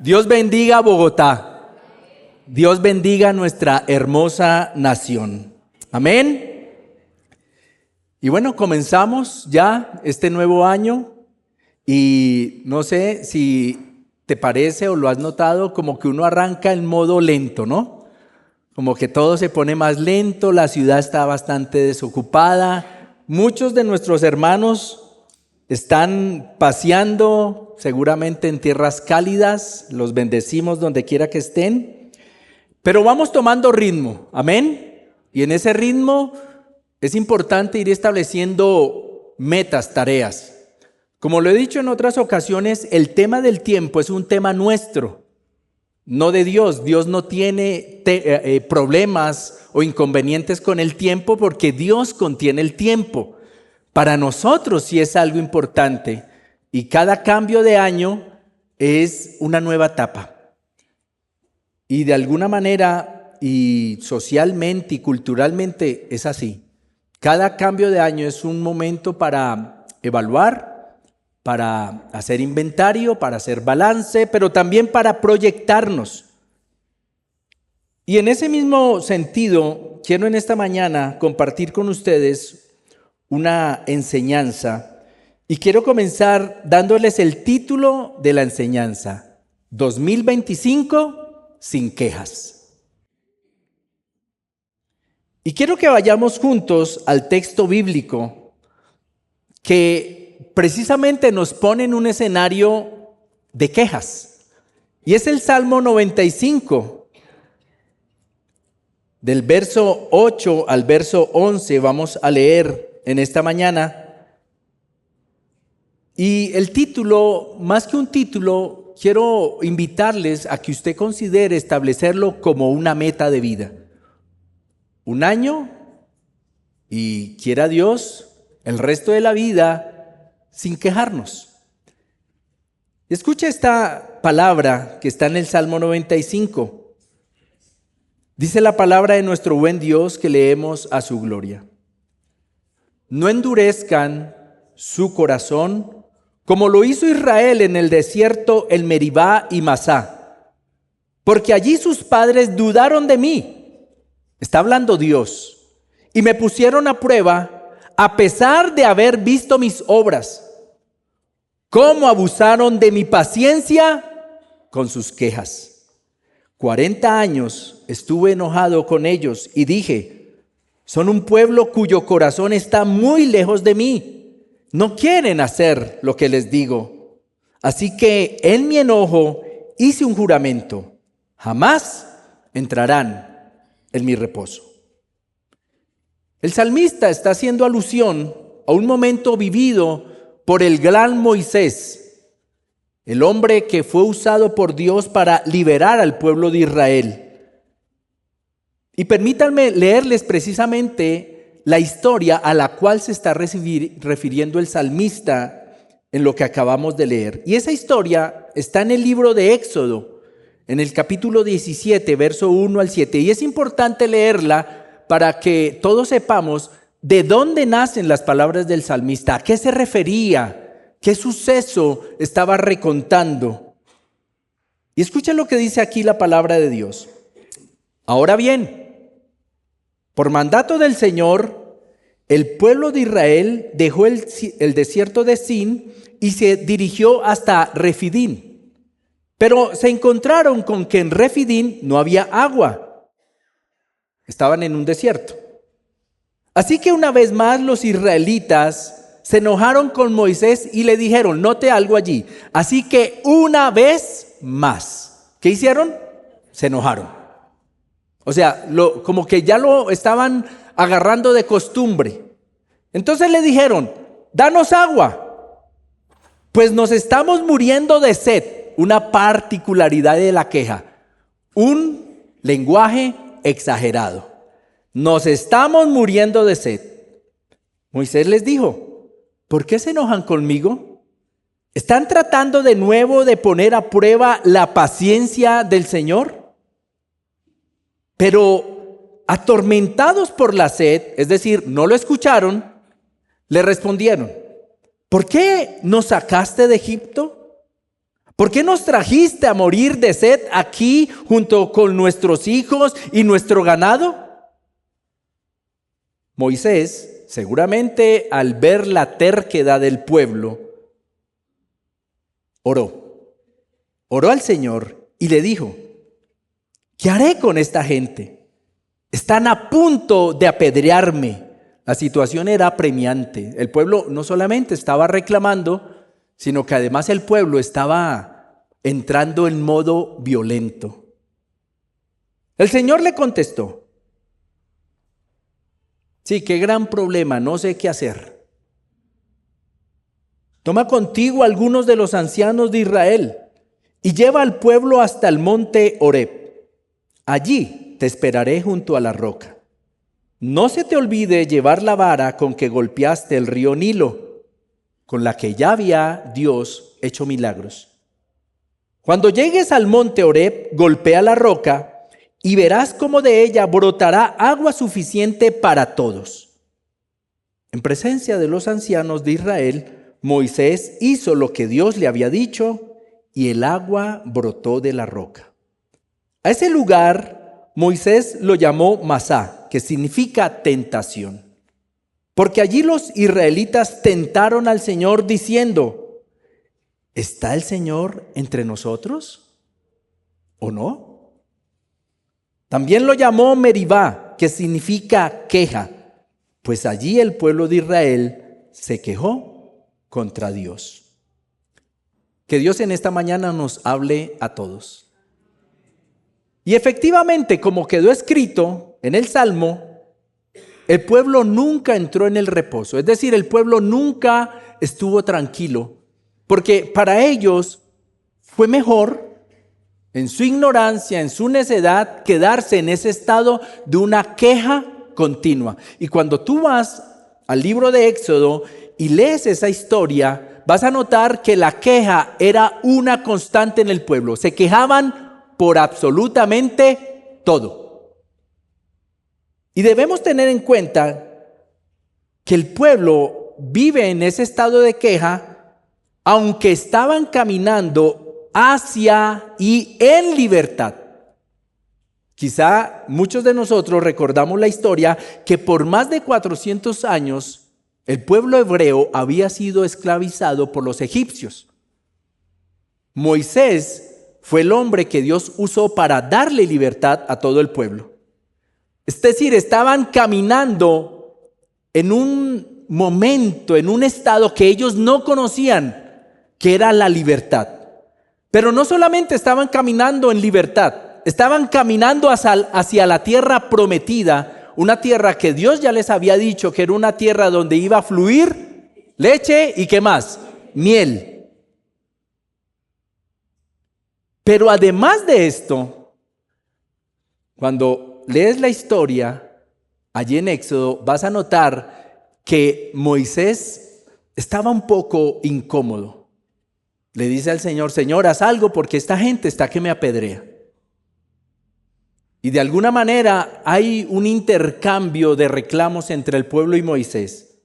Dios bendiga a Bogotá. Dios bendiga a nuestra hermosa nación. Amén. Y bueno, comenzamos ya este nuevo año y no sé si te parece o lo has notado, como que uno arranca en modo lento, ¿no? Como que todo se pone más lento, la ciudad está bastante desocupada. Muchos de nuestros hermanos están paseando seguramente en tierras cálidas, los bendecimos donde quiera que estén, pero vamos tomando ritmo, amén. Y en ese ritmo es importante ir estableciendo metas, tareas. Como lo he dicho en otras ocasiones, el tema del tiempo es un tema nuestro, no de Dios. Dios no tiene problemas o inconvenientes con el tiempo porque Dios contiene el tiempo. Para nosotros sí es algo importante y cada cambio de año es una nueva etapa. Y de alguna manera y socialmente y culturalmente es así. Cada cambio de año es un momento para evaluar, para hacer inventario, para hacer balance, pero también para proyectarnos. Y en ese mismo sentido, quiero en esta mañana compartir con ustedes una enseñanza y quiero comenzar dándoles el título de la enseñanza: 2025 sin quejas. Y quiero que vayamos juntos al texto bíblico que precisamente nos pone en un escenario de quejas, y es el Salmo 95. Del verso 8 al verso 11 vamos a leer en esta mañana. Y el título, más que un título, quiero invitarles a que usted considere establecerlo como una meta de vida. Un año y quiera Dios el resto de la vida sin quejarnos. Escucha esta palabra que está en el Salmo 95. Dice la palabra de nuestro buen Dios que leemos a su gloria: no endurezcan su corazón como lo hizo Israel en el desierto, en Meribá y Masá, porque allí sus padres dudaron de mí. Está hablando Dios. Y me pusieron a prueba a pesar de haber visto mis obras. ¿Cómo abusaron de mi paciencia con sus quejas? 40 años estuve enojado con ellos y dije: son un pueblo cuyo corazón está muy lejos de mí. No quieren hacer lo que les digo. Así que en mi enojo hice un juramento: jamás entrarán en mi reposo. El salmista está haciendo alusión a un momento vivido por el gran Moisés, el hombre que fue usado por Dios para liberar al pueblo de Israel. Y permítanme leerles precisamente la historia a la cual se está refiriendo el salmista en lo que acabamos de leer. Y esa historia está en el libro de Éxodo, en el capítulo 17, verso 1 al 7. Y es importante leerla para que todos sepamos de dónde nacen las palabras del salmista, a qué se refería, qué suceso estaba recontando. Y escucha lo que dice aquí la palabra de Dios. Ahora bien, por mandato del Señor, el pueblo de Israel dejó el desierto de Sin y se dirigió hasta Refidín. Pero se encontraron con que en Refidín no había agua. Estaban en un desierto. Así que una vez más los israelitas se enojaron con Moisés y le dijeron: note algo allí. Así que una vez más, ¿qué hicieron? Se enojaron. O sea, como que ya lo estaban agarrando de costumbre. Entonces le dijeron: danos agua, pues nos estamos muriendo de sed. Una particularidad de la queja, un lenguaje exagerado. Nos estamos muriendo de sed. Moisés les dijo: ¿por qué se enojan conmigo? ¿Están tratando de nuevo de poner a prueba la paciencia del Señor? Pero atormentados por la sed, es decir, no lo escucharon, le respondieron: ¿por qué nos sacaste de Egipto? ¿Por qué nos trajiste a morir de sed aquí junto con nuestros hijos y nuestro ganado? Moisés, seguramente al ver la terquedad del pueblo, oró al Señor y le dijo: ¿qué haré con esta gente? Están a punto de apedrearme. La situación era apremiante. El pueblo no solamente estaba reclamando, sino que además el pueblo estaba entrando en modo violento. El Señor le contestó: sí, qué gran problema, no sé qué hacer. Toma contigo algunos de los ancianos de Israel y lleva al pueblo hasta el monte Horeb. Allí te esperaré junto a la roca. No se te olvide llevar la vara con que golpeaste el río Nilo, con la que ya había Dios hecho milagros. Cuando llegues al monte Horeb, golpea la roca y verás cómo de ella brotará agua suficiente para todos. En presencia de los ancianos de Israel, Moisés hizo lo que Dios le había dicho y el agua brotó de la roca. A ese lugar Moisés lo llamó Masá, que significa tentación, porque allí los israelitas tentaron al Señor diciendo: ¿está el Señor entre nosotros o no? También lo llamó Meribá, que significa queja, pues allí el pueblo de Israel se quejó contra Dios. Que Dios en esta mañana nos hable a todos. Y efectivamente, como quedó escrito en el Salmo, el pueblo nunca entró en el reposo. Es decir, el pueblo nunca estuvo tranquilo, porque para ellos fue mejor, en su ignorancia, en su necedad, quedarse en ese estado de una queja continua. Y cuando tú vas al libro de Éxodo y lees esa historia, vas a notar que la queja era una constante en el pueblo. Se quejaban por absolutamente todo. Y debemos tener en cuenta que el pueblo vive en ese estado de queja, aunque estaban caminando hacia y en libertad. Quizá muchos de nosotros recordamos la historia que por más de 400 años el pueblo hebreo había sido esclavizado por los egipcios. Moisés fue el hombre que Dios usó para darle libertad a todo el pueblo. Es decir, estaban caminando en un momento, en un estado que ellos no conocían, que era la libertad. Pero no solamente estaban caminando en libertad, estaban caminando hacia la tierra prometida, una tierra que Dios ya les había dicho que era una tierra donde iba a fluir leche y ¿qué más? Miel. Pero además de esto, cuando lees la historia allí en Éxodo, vas a notar que Moisés estaba un poco incómodo. Le dice al Señor: Señor, haz algo porque esta gente está que me apedrea. Y de alguna manera hay un intercambio de reclamos entre el pueblo y Moisés.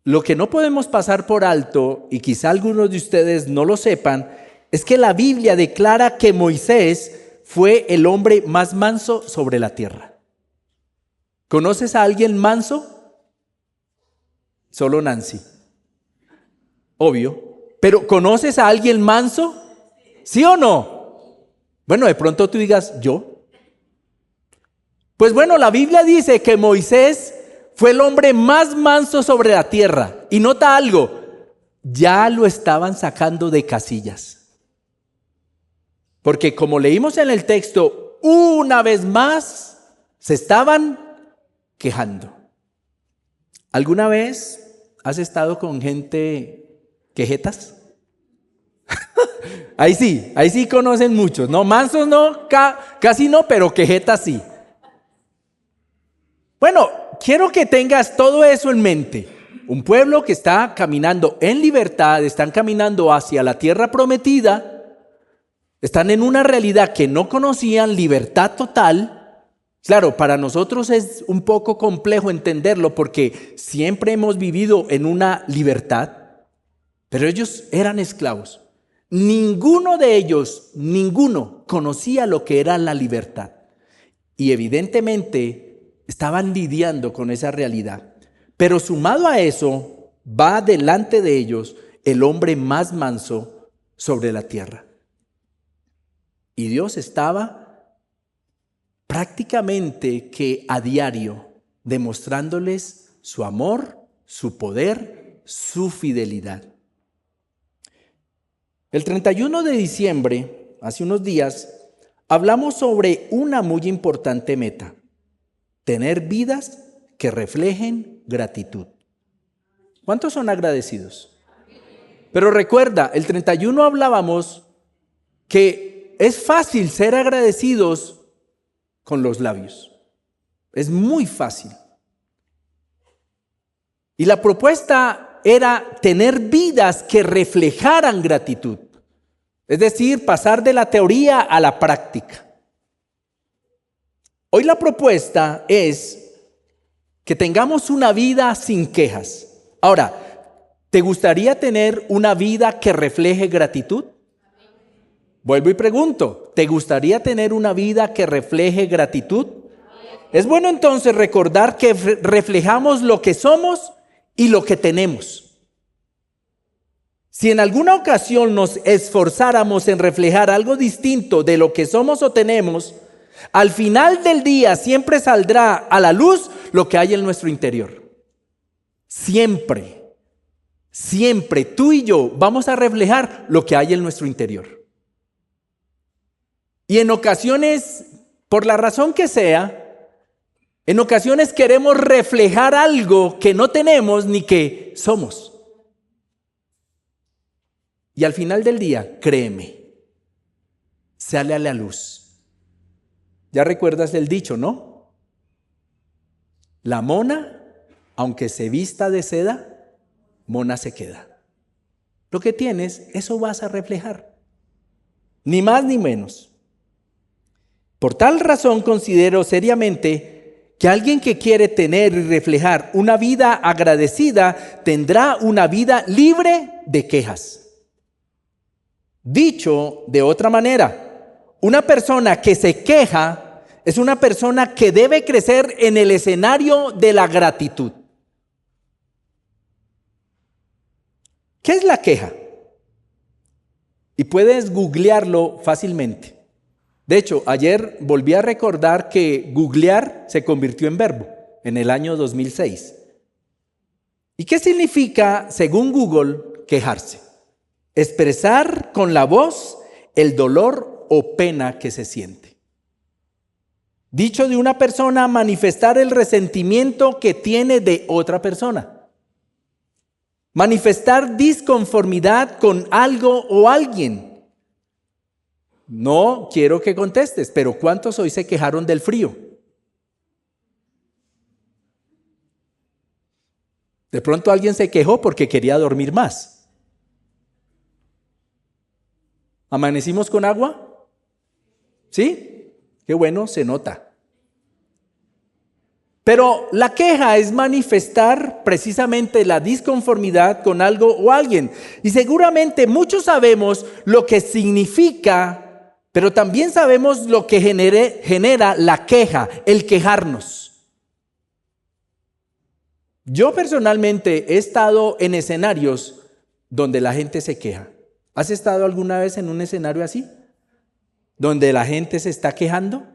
Lo que no podemos pasar por alto, y quizá algunos de ustedes no lo sepan, es que la Biblia declara que Moisés fue el hombre más manso sobre la tierra. ¿Conoces a alguien manso? Solo Nancy. Obvio. Pero ¿conoces a alguien manso? ¿Sí o no? Bueno, de pronto tú digas, ¿yo? Pues bueno, la Biblia dice que Moisés fue el hombre más manso sobre la tierra. Y nota algo, ya lo estaban sacando de casillas. Porque como leímos en el texto, una vez más se estaban quejando. ¿Alguna vez has estado con gente quejetas? Ahí sí conocen muchos, ¿no? Mansos no, casi no, pero quejetas sí. Bueno, quiero que tengas todo eso en mente. Un pueblo que está caminando en libertad, están caminando hacia la tierra prometida, están en una realidad que no conocían, libertad total. Claro, para nosotros es un poco complejo entenderlo porque siempre hemos vivido en una libertad, pero ellos eran esclavos. ninguno de ellos, ninguno conocía lo que era la libertad. Y evidentemente estaban lidiando con esa realidad. Pero sumado a eso, va delante de ellos el hombre más manso sobre la tierra. Y Dios estaba prácticamente que a diario demostrándoles su amor, su poder, su fidelidad. El 31 de diciembre, hace unos días, hablamos sobre una muy importante meta: tener vidas que reflejen gratitud. ¿Cuántos son agradecidos? Pero recuerda, el 31 hablábamos que es fácil ser agradecidos con los labios. Es muy fácil. Y la propuesta era tener vidas que reflejaran gratitud. Es decir, pasar de la teoría a la práctica. Hoy la propuesta es que tengamos una vida sin quejas. Ahora, ¿te gustaría tener una vida que refleje gratitud? Vuelvo y pregunto, ¿te gustaría tener una vida que refleje gratitud? Es bueno entonces recordar que reflejamos lo que somos y lo que tenemos. Si en alguna ocasión nos esforzáramos en reflejar algo distinto de lo que somos o tenemos, al final del día siempre saldrá a la luz lo que hay en nuestro interior. Siempre, siempre tú y yo vamos a reflejar lo que hay en nuestro interior. Y en ocasiones, por la razón que sea, en ocasiones queremos reflejar algo que no tenemos ni que somos. Y al final del día, créeme, sale a la luz. Ya recuerdas el dicho, ¿no? La mona, aunque se vista de seda, mona se queda. Lo que tienes, eso vas a reflejar. Ni más ni menos. Por tal razón considero seriamente que alguien que quiere tener y reflejar una vida agradecida tendrá una vida libre de quejas. Dicho de otra manera, una persona que se queja es una persona que debe crecer en el escenario de la gratitud. ¿Qué es la queja? Y puedes googlearlo fácilmente. De hecho, ayer volví a recordar que googlear se convirtió en verbo en el año 2006. ¿Y qué significa, según Google, quejarse? Expresar con la voz el dolor o pena que se siente. Dicho de una persona, manifestar el resentimiento que tiene de otra persona. Manifestar disconformidad con algo o alguien. No quiero que contestes, pero ¿cuántos hoy se quejaron del frío? De pronto alguien se quejó porque quería dormir más. ¿Amanecimos con agua? ¿Sí? Qué bueno, se nota. Pero la queja es manifestar precisamente la disconformidad con algo o alguien. Y seguramente muchos sabemos lo que significa, pero también sabemos lo que genera la queja, el quejarnos. Yo personalmente he estado en escenarios donde la gente se queja. ¿Has estado alguna vez en un escenario así? ¿Donde la gente se está quejando?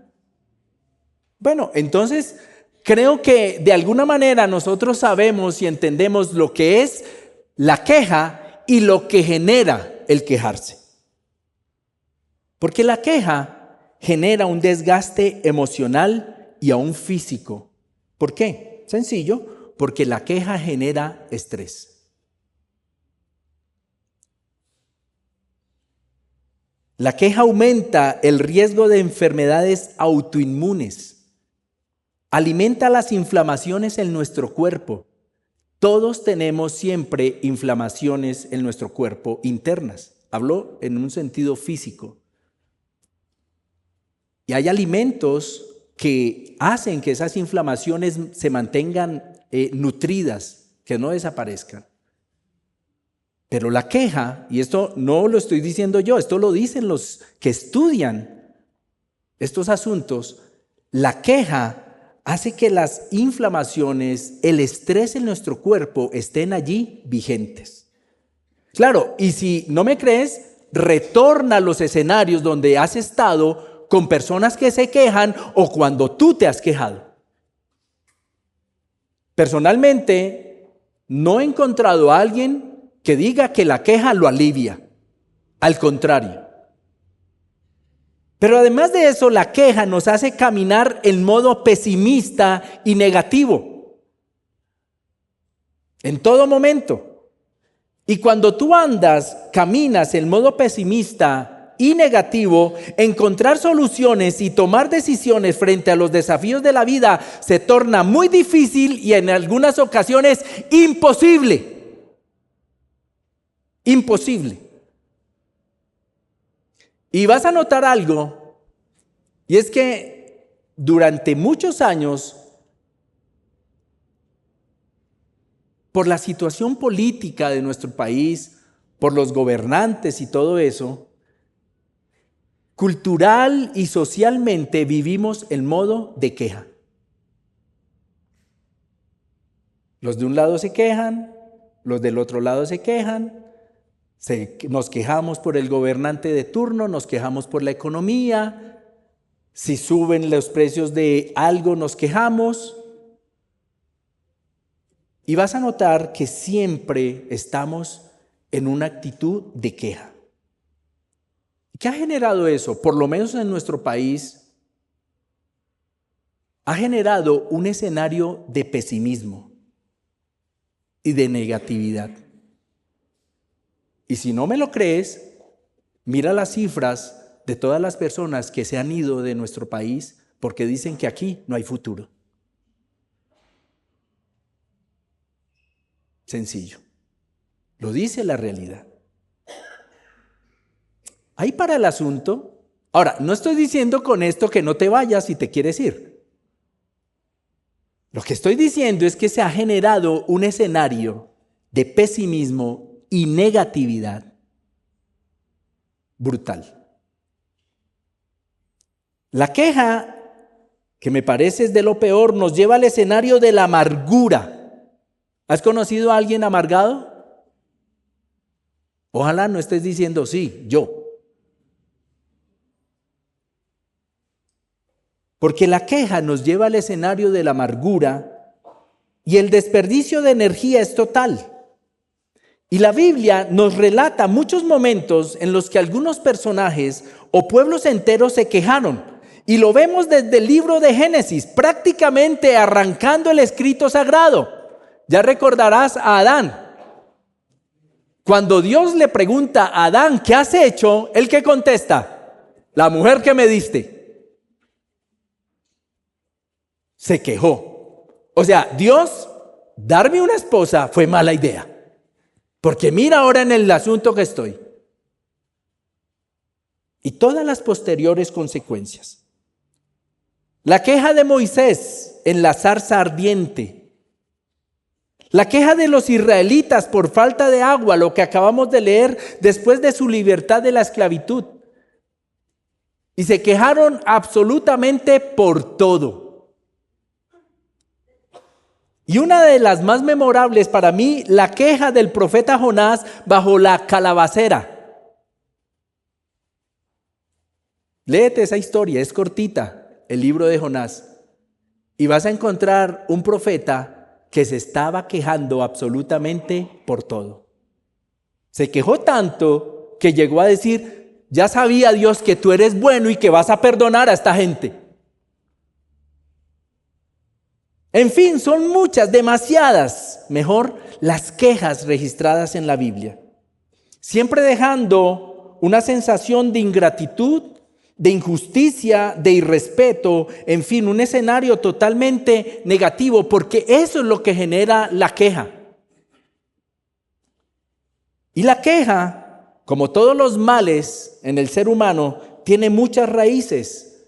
Bueno, entonces creo que de alguna manera nosotros sabemos y entendemos lo que es la queja y lo que genera el quejarse. Porque la queja genera un desgaste emocional y aún físico. ¿Por qué? Sencillo, porque la queja genera estrés. La queja aumenta el riesgo de enfermedades autoinmunes. Alimenta las inflamaciones en nuestro cuerpo. Todos tenemos siempre inflamaciones en nuestro cuerpo internas. Hablo en un sentido físico. Y hay alimentos que hacen que esas inflamaciones se mantengan nutridas, que no desaparezcan. Pero la queja, y esto no lo estoy diciendo yo, esto lo dicen los que estudian estos asuntos, la queja hace que las inflamaciones, el estrés en nuestro cuerpo estén allí vigentes. Claro, y si no me crees, retorna a los escenarios donde has estado con personas que se quejan o cuando tú te has quejado. Personalmente, no he encontrado a alguien que diga que la queja lo alivia. Al contrario. Pero además de eso, la queja nos hace caminar en modo pesimista y negativo. En todo momento. Y cuando tú caminas en modo pesimista y negativo, encontrar soluciones y tomar decisiones frente a los desafíos de la vida se torna muy difícil y en algunas ocasiones imposible. Imposible. Y vas a notar algo, y es que durante muchos años, por la situación política de nuestro país, por los gobernantes y todo eso, cultural y socialmente vivimos en modo de queja. Los de un lado se quejan, los del otro lado se quejan, nos quejamos por el gobernante de turno, nos quejamos por la economía, si suben los precios de algo nos quejamos. Y vas a notar que siempre estamos en una actitud de queja. ¿Qué ha generado eso? Por lo menos en nuestro país, ha generado un escenario de pesimismo y de negatividad. Y si no me lo crees, mira las cifras de todas las personas que se han ido de nuestro país porque dicen que aquí no hay futuro. Sencillo. Lo dice la realidad. Ahí para el asunto. Ahora, no estoy diciendo con esto que no te vayas si te quieres ir. Lo que estoy diciendo es que se ha generado un escenario de pesimismo y negatividad brutal. La queja, que me parece es de lo peor, nos lleva al escenario de la amargura. ¿Has conocido a alguien amargado? Ojalá no estés diciendo sí, yo. Porque la queja nos lleva al escenario de la amargura y el desperdicio de energía es total. Y la Biblia nos relata muchos momentos en los que algunos personajes o pueblos enteros se quejaron. Y lo vemos desde el libro de Génesis, prácticamente arrancando el escrito sagrado. Ya recordarás a Adán. Cuando Dios le pregunta a Adán, ¿qué has hecho? ¿Él qué contesta? La mujer que me diste. Se quejó. O sea, Dios, darme una esposa fue mala idea. Porque mira ahora en el asunto que estoy. Y todas las posteriores consecuencias. La queja de Moisés en la zarza ardiente. La queja de los israelitas por falta de agua, lo que acabamos de leer después de su libertad de la esclavitud. Y se quejaron absolutamente por todo. Y una de las más memorables para mí, la queja del profeta Jonás bajo la calabacera. Léete esa historia, es cortita, el libro de Jonás. Y vas a encontrar un profeta que se estaba quejando absolutamente por todo. Se quejó tanto que llegó a decir, ya sabía Dios que tú eres bueno y que vas a perdonar a esta gente. En fin, son muchas, demasiadas, mejor, las quejas registradas en la Biblia. Siempre dejando una sensación de ingratitud, de injusticia, de irrespeto, en fin, un escenario totalmente negativo, porque eso es lo que genera la queja. Y la queja, como todos los males en el ser humano, tiene muchas raíces,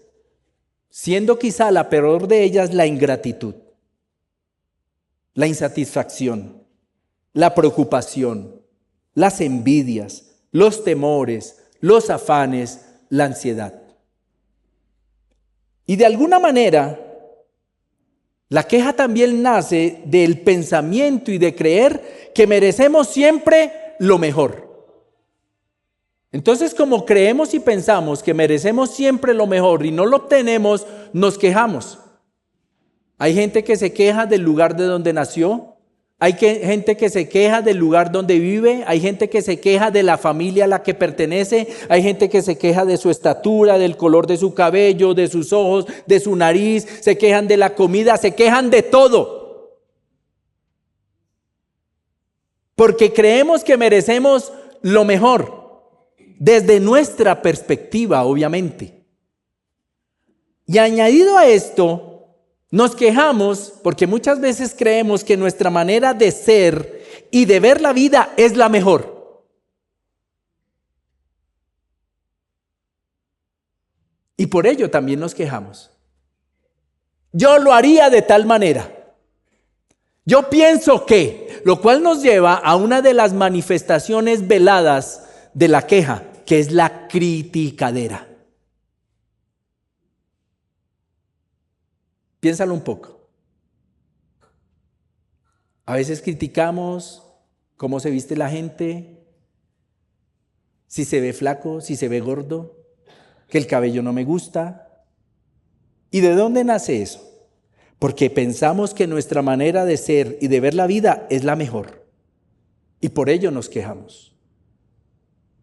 siendo quizá la peor de ellas la ingratitud, la insatisfacción, la preocupación, las envidias, los temores, los afanes, la ansiedad. Y de alguna manera, la queja también nace del pensamiento y de creer que merecemos siempre lo mejor. Entonces, como creemos y pensamos que merecemos siempre lo mejor y no lo obtenemos, nos quejamos. Hay gente que se queja del lugar de donde nació. Hay gente que se queja del lugar donde vive, hay gente que se queja de la familia a la que pertenece, hay gente que se queja de su estatura, del color de su cabello, de sus ojos, de su nariz, se quejan de la comida, se quejan de todo. Porque creemos que merecemos lo mejor, desde nuestra perspectiva, obviamente. Y añadido a esto, nos quejamos porque muchas veces creemos que nuestra manera de ser y de ver la vida es la mejor. Y por ello también nos quejamos. Yo lo haría de tal manera. Yo pienso que, lo cual nos lleva a una de las manifestaciones veladas de la queja, que es la criticadera. Piénsalo un poco. A veces criticamos cómo se viste la gente, si se ve flaco, si se ve gordo, que el cabello no me gusta. ¿Y de dónde nace eso? Porque pensamos que nuestra manera de ser y de ver la vida es la mejor. Y por ello nos quejamos.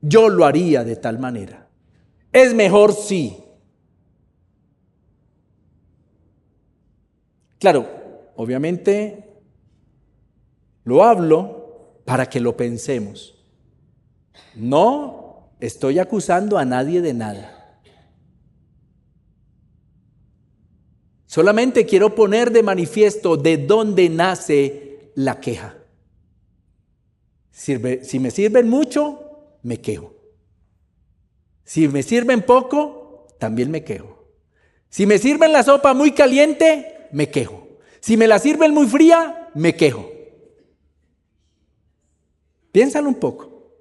Yo lo haría de tal manera. Es mejor sí. Claro, obviamente lo hablo para que lo pensemos. No estoy acusando a nadie de nada. Solamente quiero poner de manifiesto de dónde nace la queja. Si me sirven mucho, me quejo. Si me sirven poco, también me quejo. Si me sirven la sopa muy caliente, me quejo. Si me la sirven muy fría, me quejo. Piénsalo un poco.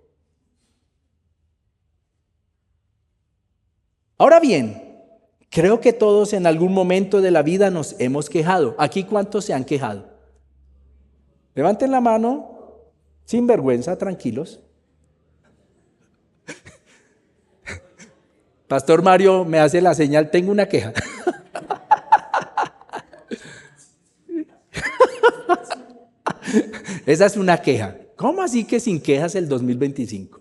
Ahora bien, creo que todos en algún momento de la vida nos hemos quejado. ¿Aquí cuántos se han quejado? Levanten la mano, sin vergüenza, tranquilos. Pastor Mario me hace la señal, tengo una queja. Esa es una queja. ¿Cómo así que sin quejas el 2025?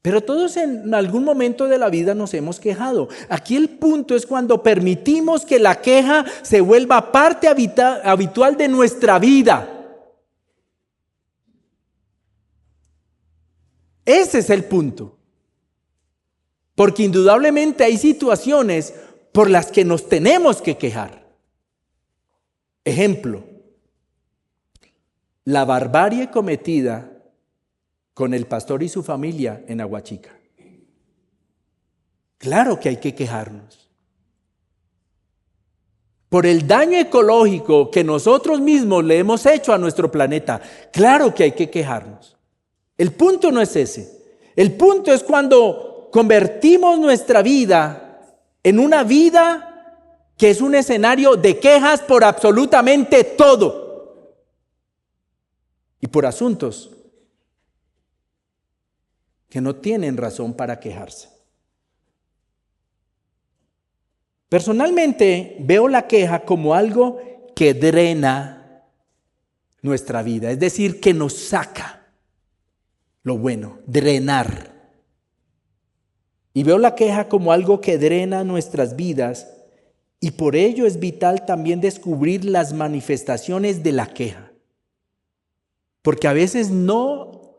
Pero todos en algún momento de la vida nos hemos quejado. Aquí el punto es cuando permitimos que la queja se vuelva parte habitual de nuestra vida. Ese es el punto. Porque indudablemente hay situaciones por las que nos tenemos que quejar. Ejemplo, la barbarie cometida con el pastor y su familia en Aguachica. Claro que hay que quejarnos. Por el daño ecológico que nosotros mismos le hemos hecho a nuestro planeta. Claro que hay que quejarnos. El punto no es ese. El punto es cuando convertimos nuestra vida en una vida que es un escenario de quejas por absolutamente todo. Y por asuntos que no tienen razón para quejarse. Personalmente veo la queja como algo que drena nuestra vida, es decir, que nos saca lo bueno, drenar. Y veo la queja como algo que drena nuestras vidas y por ello es vital también descubrir las manifestaciones de la queja. Porque a veces no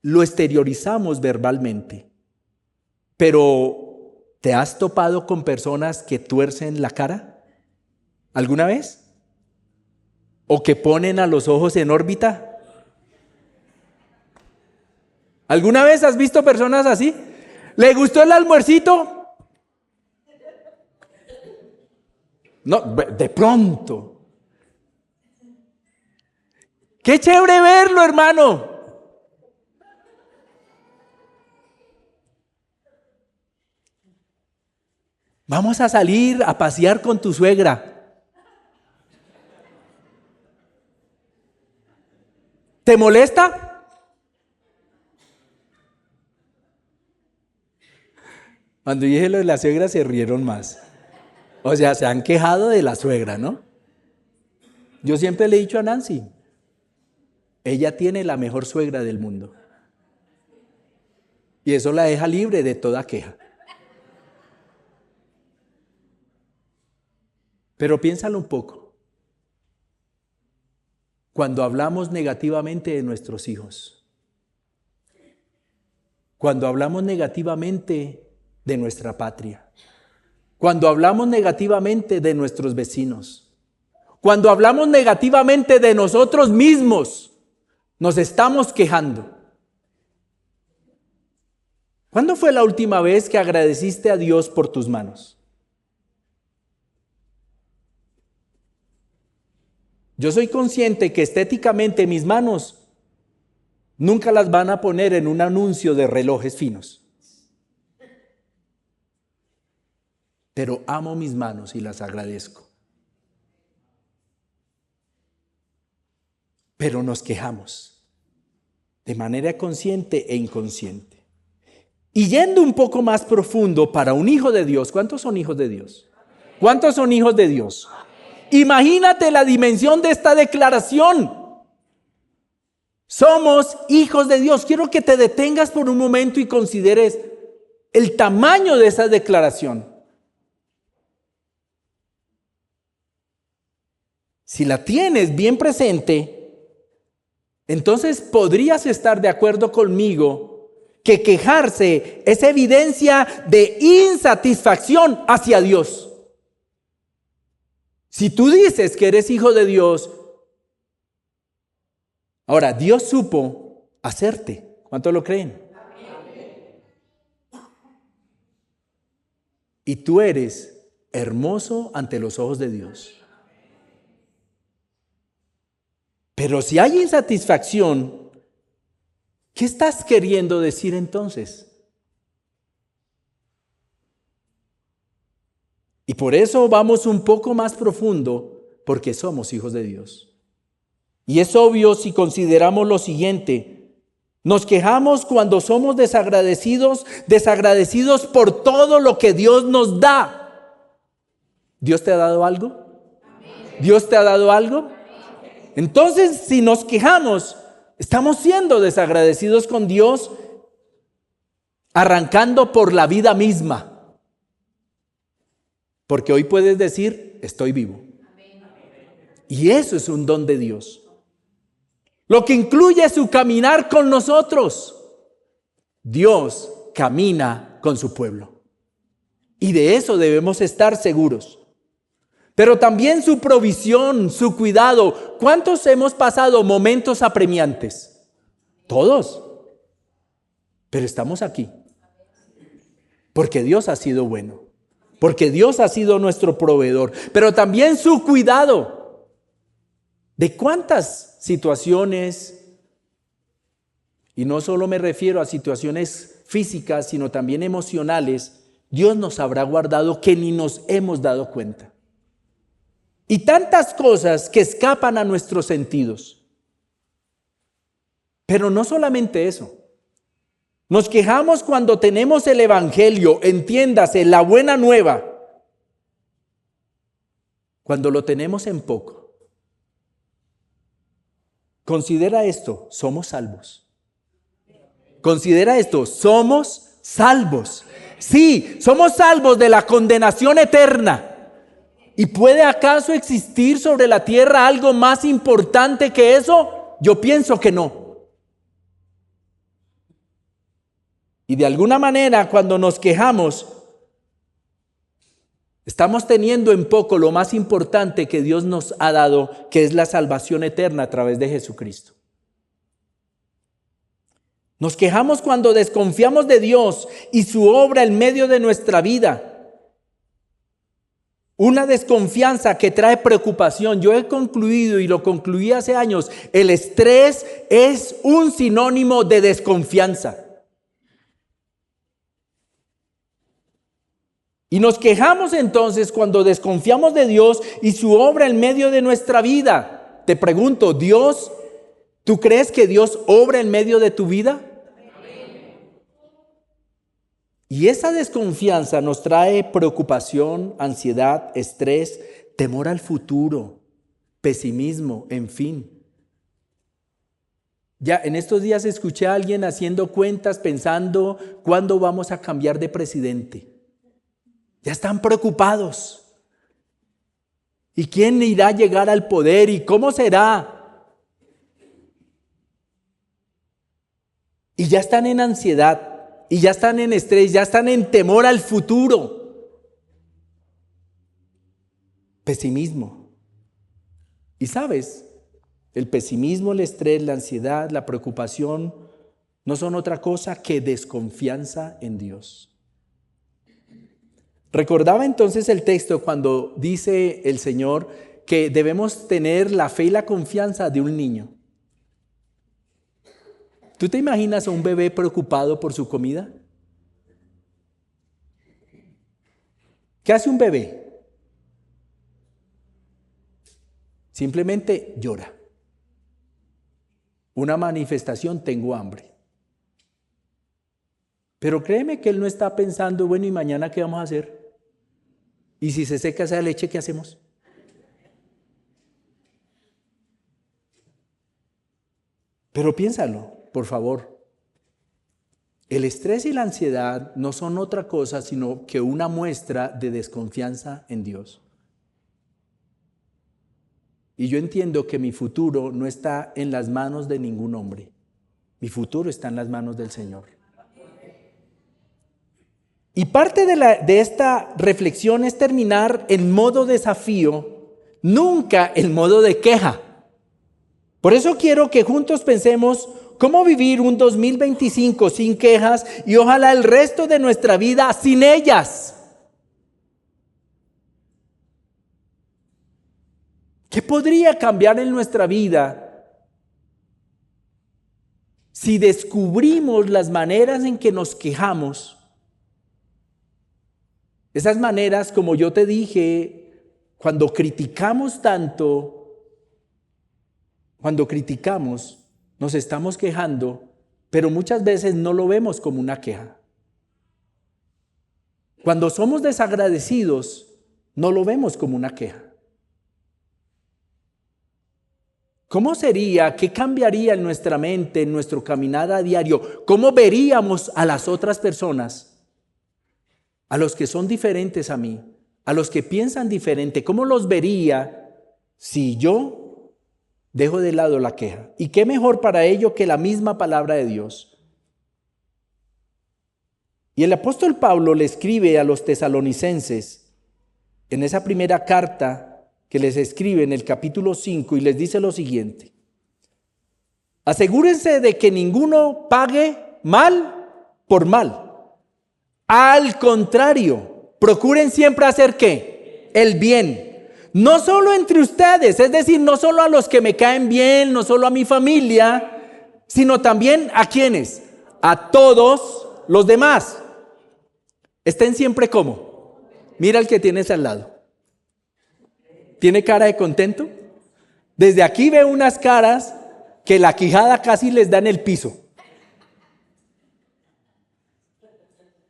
lo exteriorizamos verbalmente, pero ¿te has topado con personas que tuercen la cara? ¿Alguna vez? ¿O que ponen a los ojos en órbita? ¿Alguna vez has visto personas así? ¿Le gustó el almuercito? No, de pronto. Qué chévere verlo, hermano. Vamos a salir a pasear con tu suegra. ¿Te molesta? Cuando dije lo de la suegra se rieron más. O sea, se han quejado de la suegra, ¿no? Yo siempre le he dicho a Nancy, ella tiene la mejor suegra del mundo. Y eso la deja libre de toda queja. Pero piénsalo un poco. Cuando hablamos negativamente de nuestros hijos, cuando hablamos negativamente de nuestra patria, cuando hablamos negativamente de nuestros vecinos, cuando hablamos negativamente de nosotros mismos, nos estamos quejando. ¿Cuándo fue la última vez que agradeciste a Dios por tus manos? Yo soy consciente que estéticamente mis manos nunca las van a poner en un anuncio de relojes finos. Pero amo mis manos y las agradezco. Pero nos quejamos de manera consciente e inconsciente. Y yendo un poco más profundo para un hijo de Dios, ¿cuántos son hijos de Dios? ¿Cuántos son hijos de Dios? Imagínate la dimensión de esta declaración. Somos hijos de Dios. Quiero que te detengas por un momento y consideres el tamaño de esa declaración. Si la tienes bien presente, entonces podrías estar de acuerdo conmigo que quejarse es evidencia de insatisfacción hacia Dios. Si tú dices que eres hijo de Dios, ahora Dios supo hacerte. ¿Cuántos lo creen? Y tú eres hermoso ante los ojos de Dios. Pero si hay insatisfacción, ¿qué estás queriendo decir entonces? Y por eso vamos un poco más profundo, porque somos hijos de Dios. Y es obvio si consideramos lo siguiente: nos quejamos cuando somos desagradecidos por todo lo que Dios nos da. ¿Dios te ha dado algo? ¿Dios te ha dado algo? Entonces, si nos quejamos, estamos siendo desagradecidos con Dios, arrancando por la vida misma. Porque hoy puedes decir, estoy vivo. Y eso es un don de Dios. Lo que incluye su caminar con nosotros. Dios camina con su pueblo. Y de eso debemos estar seguros. Pero también su provisión, su cuidado. ¿Cuántos hemos pasado momentos apremiantes? Todos. Pero estamos aquí. Porque Dios ha sido bueno. Porque Dios ha sido nuestro proveedor. Pero también su cuidado. ¿De cuántas situaciones? Y no solo me refiero a situaciones físicas, sino también emocionales. Dios nos habrá guardado que ni nos hemos dado cuenta. Y tantas cosas que escapan a nuestros sentidos. Pero no solamente eso. Nos quejamos cuando tenemos el evangelio, entiéndase, la buena nueva. Cuando lo tenemos en poco. Considera esto, somos salvos. Considera esto, somos salvos. Sí, somos salvos de la condenación eterna. ¿Y puede acaso existir sobre la tierra algo más importante que eso? Yo pienso que no. Y de alguna manera, cuando nos quejamos, estamos teniendo en poco lo más importante que Dios nos ha dado, que es la salvación eterna a través de Jesucristo. Nos quejamos cuando desconfiamos de Dios y su obra en medio de nuestra vida. Una desconfianza que trae preocupación. Yo he concluido, y lo concluí hace años, el estrés es un sinónimo de desconfianza. Y nos quejamos entonces cuando desconfiamos de Dios y su obra en medio de nuestra vida. Te pregunto, Dios, ¿tú crees que Dios obra en medio de tu vida? Y esa desconfianza nos trae preocupación, ansiedad, estrés, temor al futuro, pesimismo, en fin. Ya en estos días escuché a alguien haciendo cuentas pensando cuándo vamos a cambiar de presidente. Ya están preocupados. ¿Y quién irá a llegar al poder? ¿Y cómo será? Y ya están en ansiedad. Y ya están en estrés, ya están en temor al futuro. Pesimismo. Y sabes, el pesimismo, el estrés, la ansiedad, la preocupación no son otra cosa que desconfianza en Dios. Recordaba entonces el texto cuando dice el Señor que debemos tener la fe y la confianza de un niño. ¿Tú te imaginas a un bebé preocupado por su comida? ¿Qué hace un bebé? Simplemente llora. Una manifestación, tengo hambre. Pero créeme que él no está pensando, bueno, ¿y mañana qué vamos a hacer? ¿Y si se seca esa leche, qué hacemos? Pero piénsalo, por favor. El estrés y la ansiedad no son otra cosa sino que una muestra de desconfianza en Dios. Y yo entiendo que mi futuro no está en las manos de ningún hombre. Mi futuro está en las manos del Señor. Y parte de esta reflexión es terminar en modo desafío, nunca en modo de queja. Por eso quiero que juntos pensemos cómo vivir un 2025 sin quejas y ojalá el resto de nuestra vida sin ellas. ¿Qué podría cambiar en nuestra vida si descubrimos las maneras en que nos quejamos? Esas maneras, como yo te dije, cuando criticamos tanto, cuando criticamos, nos estamos quejando, pero muchas veces no lo vemos como una queja. Cuando somos desagradecidos, no lo vemos como una queja. ¿Cómo sería, qué cambiaría en nuestra mente, en nuestro caminar a diario? ¿Cómo veríamos a las otras personas? A los que son diferentes a mí, a los que piensan diferente. ¿Cómo los vería si yo dejo de lado la queja? ¿Y qué mejor para ello que la misma palabra de Dios? Y el apóstol Pablo le escribe a los tesalonicenses en esa primera carta que les escribe en el capítulo 5 y les dice lo siguiente: asegúrense de que ninguno pague mal por mal. Al contrario, procuren siempre hacer ¿qué? El bien. No solo entre ustedes, es decir, no solo a los que me caen bien, no solo a mi familia, sino también a quienes, a todos los demás. Estén siempre como. Mira al que tienes al lado. ¿Tiene cara de contento? Desde aquí veo unas caras que la quijada casi les da en el piso.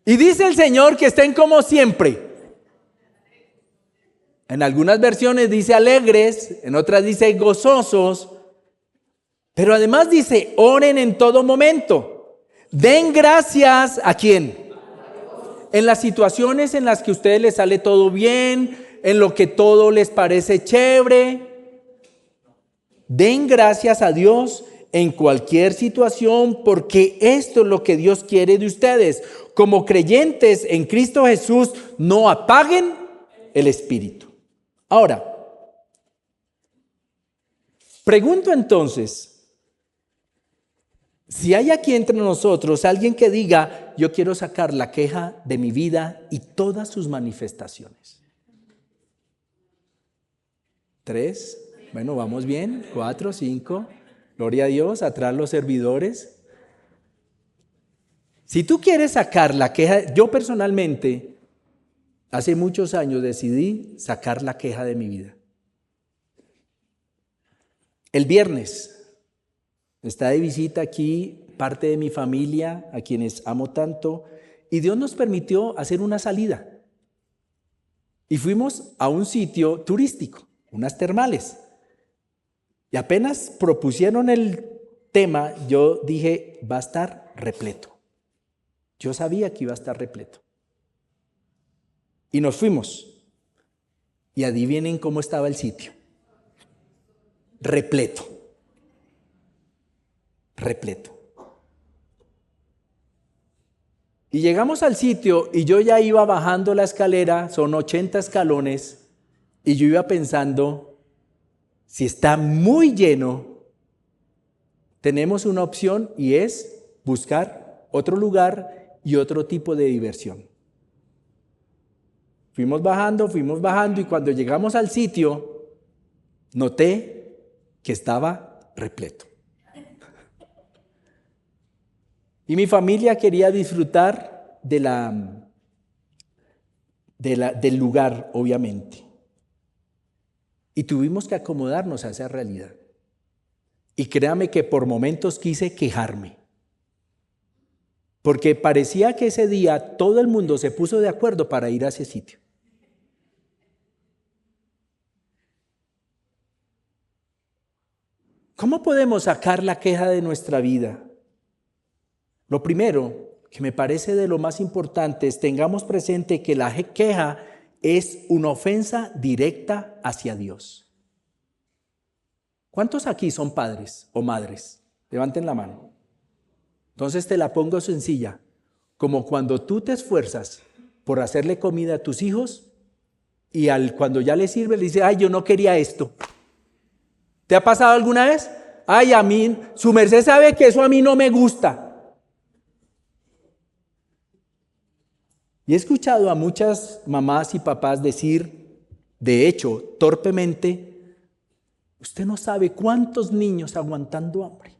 Y dice el Señor que estén como siempre. En algunas versiones dice alegres, en otras dice gozosos, pero además dice oren en todo momento. Den gracias ¿a quién? En las situaciones en las que a ustedes les sale todo bien, en lo que todo les parece chévere. Den gracias a Dios en cualquier situación, porque esto es lo que Dios quiere de ustedes. Como creyentes en Cristo Jesús, no apaguen el espíritu. Ahora, pregunto entonces, si hay aquí entre nosotros alguien que diga, yo quiero sacar la queja de mi vida y todas sus manifestaciones. 3, bueno, vamos bien, 4, 5, gloria a Dios, atrás los servidores. Si tú quieres sacar la queja, yo personalmente Hace muchos años decidí sacar la queja de mi vida. El viernes está de visita aquí parte de mi familia, a quienes amo tanto, y Dios nos permitió hacer una salida. Y fuimos a un sitio turístico, unas termales. Y apenas propusieron el tema, yo dije, va a estar repleto. Yo sabía que iba a estar repleto. Y nos fuimos. Y adivinen cómo estaba el sitio. Repleto. Repleto. Y llegamos al sitio y yo ya iba bajando la escalera, son 80 escalones, y yo iba pensando, si está muy lleno, tenemos una opción y es buscar otro lugar y otro tipo de diversión. Fuimos bajando y cuando llegamos al sitio, noté que estaba repleto. Y mi familia quería disfrutar del lugar, obviamente. Y tuvimos que acomodarnos a esa realidad. Y créame que por momentos quise quejarme. Porque parecía que ese día todo el mundo se puso de acuerdo para ir a ese sitio. ¿Cómo podemos sacar la queja de nuestra vida? Lo primero, que me parece de lo más importante, es tengamos presente que la queja es una ofensa directa hacia Dios. ¿Cuántos aquí son padres o madres? Levanten la mano. Entonces te la pongo sencilla, como cuando tú te esfuerzas por hacerle comida a tus hijos y cuando ya le sirve le dice, ay, yo no quería esto. ¿Te ha pasado alguna vez? Ay, a mí, su merced sabe que eso a mí no me gusta. Y he escuchado a muchas mamás y papás decir, de hecho, torpemente, usted no sabe cuántos niños aguantando hambre.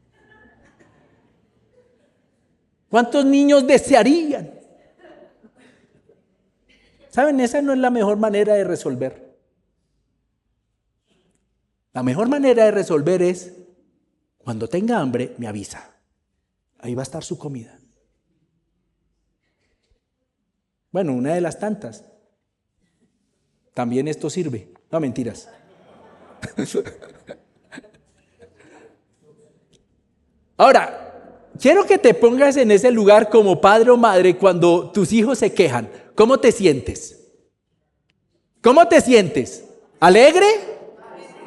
¿Cuántos niños desearían? ¿Saben? Esa no es la mejor manera de resolver. La mejor manera de resolver es, cuando tenga hambre, me avisa. Ahí va a estar su comida. Bueno, una de las tantas. También esto sirve. No, mentiras. Ahora, quiero que te pongas en ese lugar como padre o madre cuando tus hijos se quejan. ¿Cómo te sientes? ¿Cómo te sientes? ¿Alegre?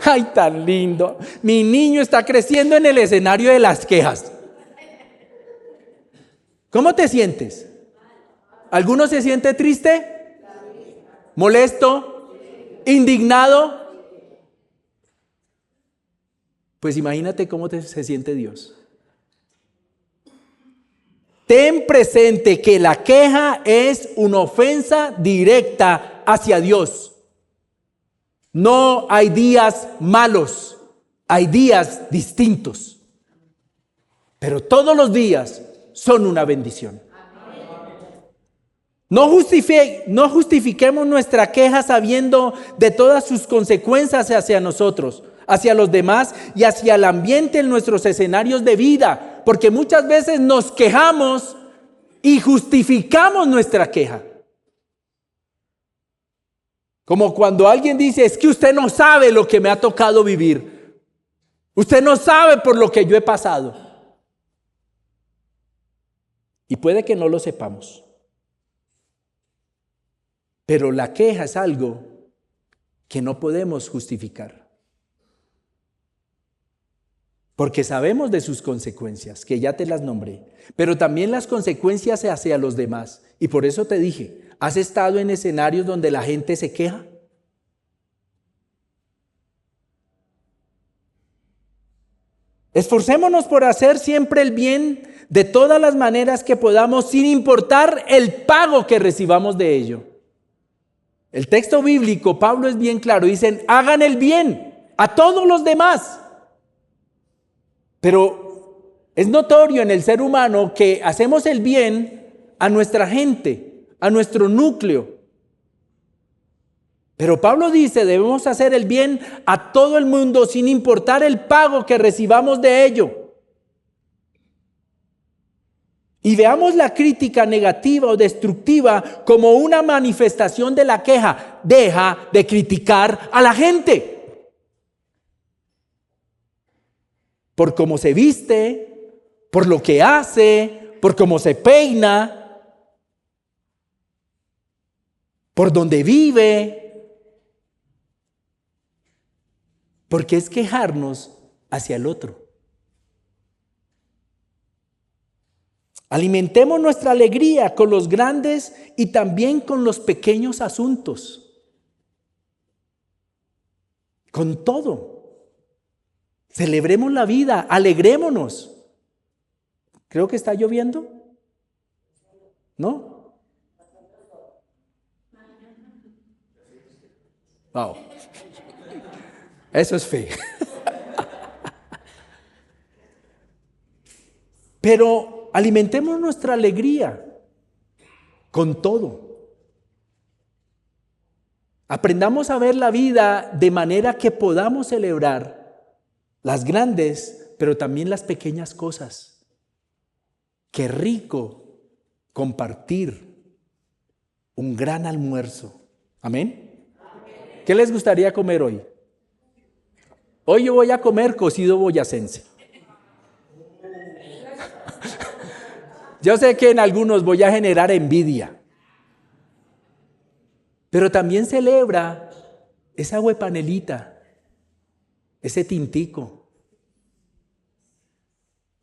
¡Ay, tan lindo! Mi niño está creciendo en el escenario de las quejas. ¿Cómo te sientes? ¿Alguno se siente triste? ¿Molesto? ¿Indignado? Pues imagínate cómo se siente Dios. Ten presente que la queja es una ofensa directa hacia Dios. No hay días malos, hay días distintos. Pero todos los días son una bendición. No justifiquemos nuestra queja sabiendo de todas sus consecuencias hacia nosotros, hacia los demás y hacia el ambiente en nuestros escenarios de vida, porque muchas veces nos quejamos y justificamos nuestra queja. Como cuando alguien dice, es que usted no sabe lo que me ha tocado vivir. Usted no sabe por lo que yo he pasado. Y puede que no lo sepamos. Pero la queja es algo que no podemos justificar. Porque sabemos de sus consecuencias, que ya te las nombré. Pero también las consecuencias hacia los demás. Y por eso te dije, ¿has estado en escenarios donde la gente se queja? Esforcémonos por hacer siempre el bien de todas las maneras que podamos, sin importar el pago que recibamos de ello. El texto bíblico, Pablo es bien claro, dicen, hagan el bien a todos los demás. Pero es notorio en el ser humano que hacemos el bien a nuestra gente, a nuestro núcleo. Pero Pablo dice, debemos hacer el bien a todo el mundo sin importar el pago que recibamos de ello. Y veamos la crítica negativa o destructiva como una manifestación de la queja. Deja de criticar a la gente por cómo se viste, por lo que hace, por cómo se peina, por donde vive. Porque es quejarnos hacia el otro. Alimentemos nuestra alegría con los grandes y también con los pequeños asuntos. Con todo. Celebremos la vida, alegrémonos. Creo que está lloviendo. ¿No? Wow. Eso es fe. Pero alimentemos nuestra alegría con todo. Aprendamos a ver la vida de manera que podamos celebrar las grandes, pero también las pequeñas cosas. Qué rico compartir un gran almuerzo. ¿Amén? ¿Qué les gustaría comer hoy? Hoy yo voy a comer cocido boyacense. Yo sé que en algunos voy a generar envidia, pero también celebra esa huepanelita, ese tintico.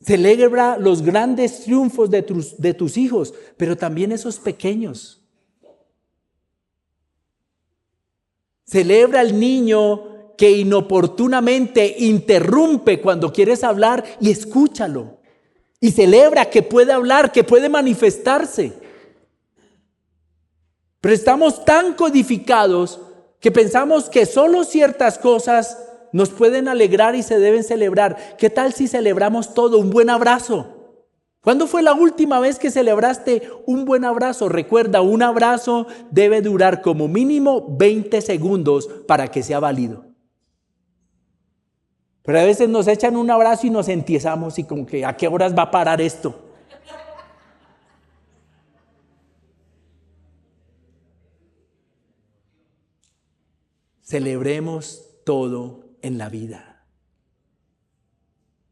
Celebra los grandes triunfos de tus hijos, pero también esos pequeños. Celebra al niño que inoportunamente interrumpe cuando quieres hablar y escúchalo. Y celebra que puede hablar, que puede manifestarse. Pero estamos tan codificados que pensamos que solo ciertas cosas nos pueden alegrar y se deben celebrar. ¿Qué tal si celebramos todo? Un buen abrazo. ¿Cuándo fue la última vez que celebraste un buen abrazo? Recuerda, un abrazo debe durar como mínimo 20 segundos para que sea válido. Pero a veces nos echan un abrazo y nos entiesamos y como que ¿a qué horas va a parar esto? Celebremos todo en la vida.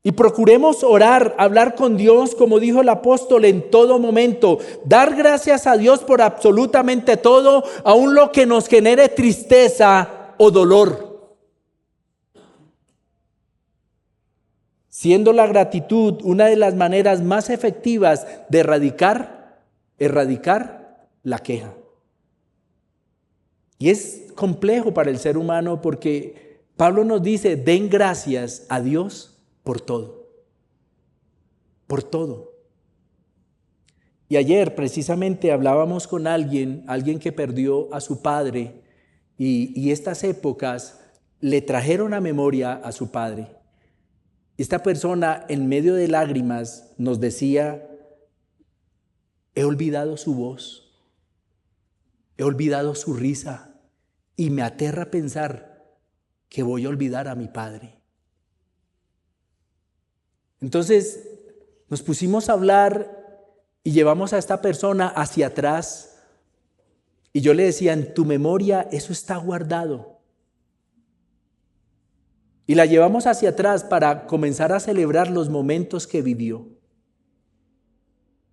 Y procuremos orar, hablar con Dios, como dijo el apóstol, en todo momento. Dar gracias a Dios por absolutamente todo, aun lo que nos genere tristeza o dolor. Siendo la gratitud una de las maneras más efectivas de erradicar la queja. Y es complejo para el ser humano porque Pablo nos dice, den gracias a Dios por todo. Por todo. Y ayer precisamente hablábamos con alguien que perdió a su padre y estas épocas le trajeron a memoria a su padre. Esta persona en medio de lágrimas nos decía, he olvidado su voz, he olvidado su risa y me aterra pensar que voy a olvidar a mi padre. Entonces nos pusimos a hablar y llevamos a esta persona hacia atrás y yo le decía, en tu memoria eso está guardado. Y la llevamos hacia atrás para comenzar a celebrar los momentos que vivió.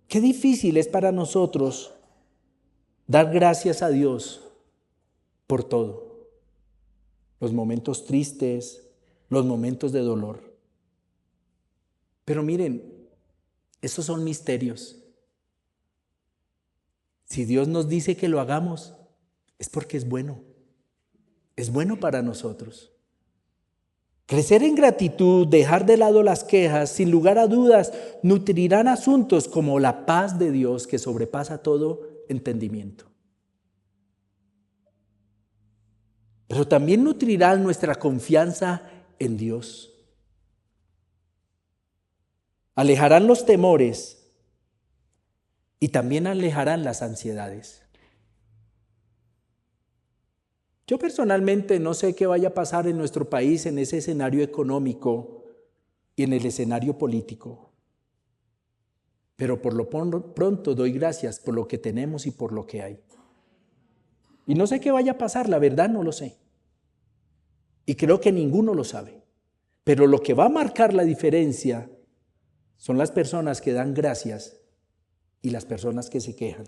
Qué difícil es para nosotros dar gracias a Dios por todo. Los momentos tristes, los momentos de dolor. Pero miren, esos son misterios. Si Dios nos dice que lo hagamos, es porque es bueno. Es bueno para nosotros. Crecer en gratitud, dejar de lado las quejas, sin lugar a dudas, nutrirán asuntos como la paz de Dios que sobrepasa todo entendimiento. Pero también nutrirán nuestra confianza en Dios. Alejarán los temores y también alejarán las ansiedades. Yo personalmente no sé qué vaya a pasar en nuestro país en ese escenario económico y en el escenario político. Pero por lo pronto doy gracias por lo que tenemos y por lo que hay. Y no sé qué vaya a pasar, la verdad no lo sé. Y creo que ninguno lo sabe. Pero lo que va a marcar la diferencia son las personas que dan gracias y las personas que se quejan.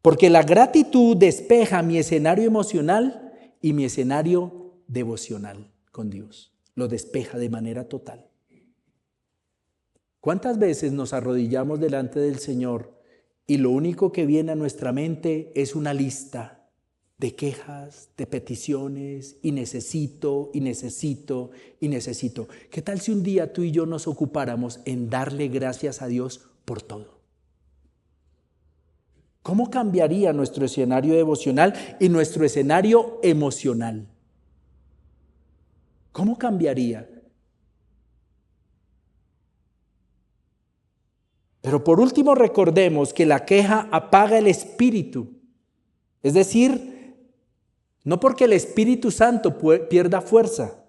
Porque la gratitud despeja mi escenario emocional y mi escenario devocional con Dios. Lo despeja de manera total. ¿Cuántas veces nos arrodillamos delante del Señor y lo único que viene a nuestra mente es una lista de quejas, de peticiones, y necesito, y necesito, y necesito? ¿Qué tal si un día tú y yo nos ocupáramos en darle gracias a Dios por todo? ¿Cómo cambiaría nuestro escenario devocional y nuestro escenario emocional? ¿Cómo cambiaría? Pero por último recordemos que la queja apaga el espíritu. Es decir, no porque el Espíritu Santo pierda fuerza,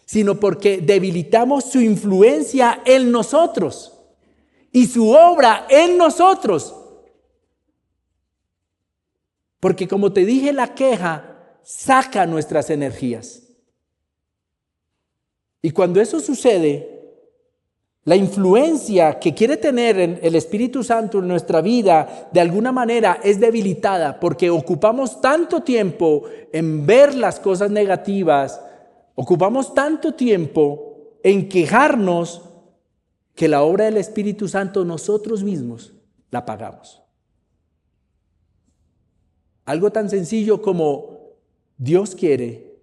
sino porque debilitamos su influencia en nosotros y su obra en nosotros. Porque como te dije, la queja saca nuestras energías. Y cuando eso sucede, la influencia que quiere tener el Espíritu Santo en nuestra vida, de alguna manera es debilitada porque ocupamos tanto tiempo en ver las cosas negativas, ocupamos tanto tiempo en quejarnos que la obra del Espíritu Santo nosotros mismos la apagamos. Algo tan sencillo como Dios quiere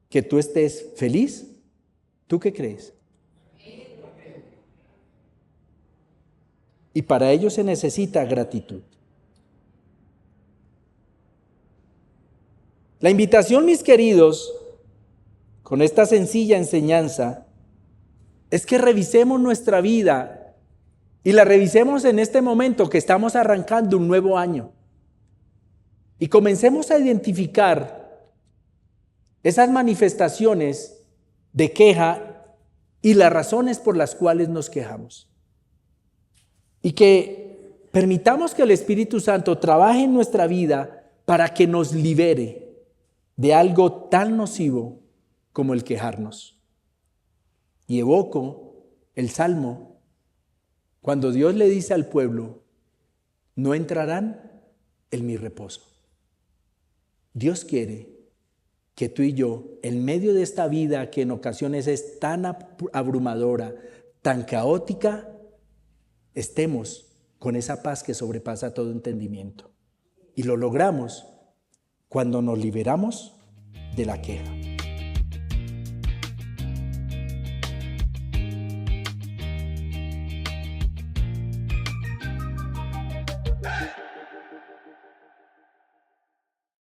que tú estés feliz. ¿Tú qué crees? Y para ello se necesita gratitud. La invitación, mis queridos, con esta sencilla enseñanza, es que revisemos nuestra vida y la revisemos en este momento que estamos arrancando un nuevo año. Y comencemos a identificar esas manifestaciones de queja y las razones por las cuales nos quejamos. Y que permitamos que el Espíritu Santo trabaje en nuestra vida para que nos libere de algo tan nocivo como el quejarnos. Y evoco el Salmo cuando Dios le dice al pueblo: no entrarán en mi reposo. Dios quiere que tú y yo, en medio de esta vida que en ocasiones es tan abrumadora, tan caótica, estemos con esa paz que sobrepasa todo entendimiento. Y lo logramos cuando nos liberamos de la queja.